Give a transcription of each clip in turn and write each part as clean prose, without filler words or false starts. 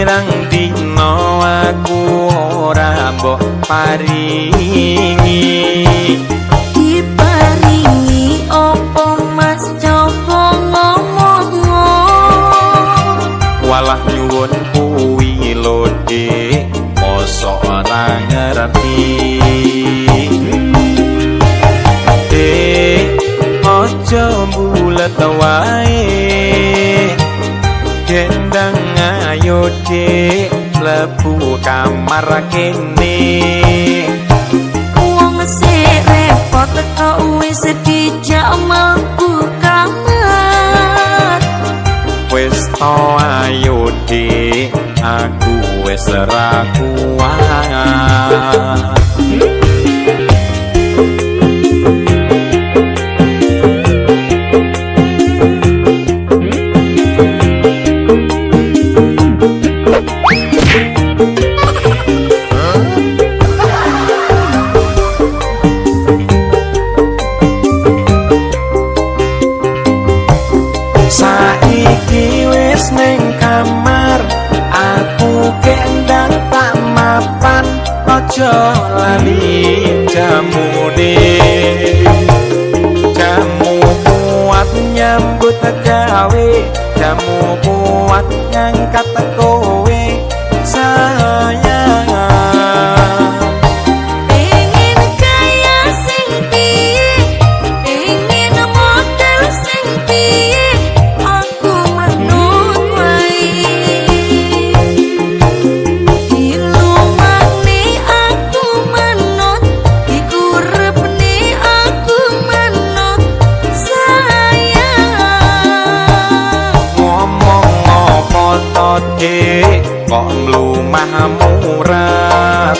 pirang dina aku ora mbok paringi diparingi opo mas coba ngomong walah nyuwun kuwi lho Dik mosok ora ngerti Dik aja bulet wae gendang ayo Dik mlebu kamar kene wong sik repot kok wis dijak mlebu kamar wis to ayo Dik aku wis ora kuat saiki wis ning kamar aku kendang tak mapan aja lali jamune jamu kuat nyambut gawe jamu kuat ngangkat kowe sayang pengen kaya sing piye pengen model sing piye aku manut wae dilumane aku manut dikurepne aku manut sayang ngomong apa to Dik kok mlumah murat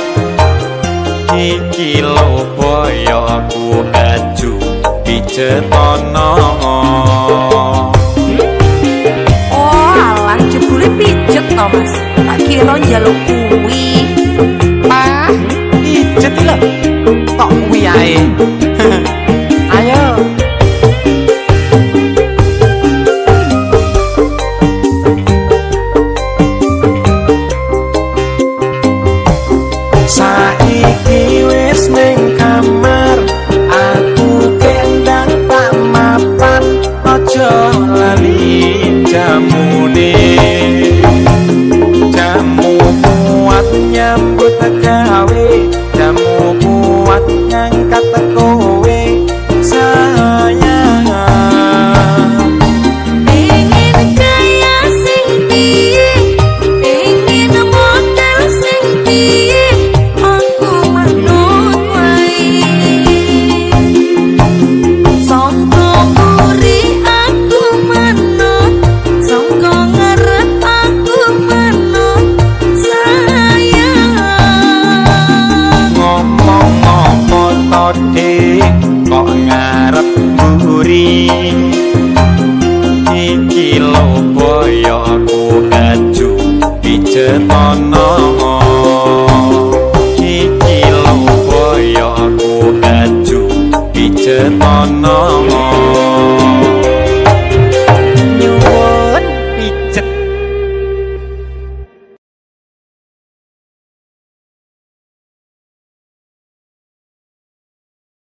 iki lho boyo aku baju pijetono oh alah jebule pijet to mas tak kira njaluk kuwi ah pijet lho kok kuwi ae ayo saiki wis ning kamar aku kendang tak mapan aja lali jamune jamu kuat nyambut gawe jamu kuat ngangkat kowe sayang pengen kaya sing piye pengen model sing piye aku manut wae sangko mburi aku manut sangko ngarep aku manut sayang ngomong apa to Dik kok ngarep mburi iki lho boyo aku baju pijetono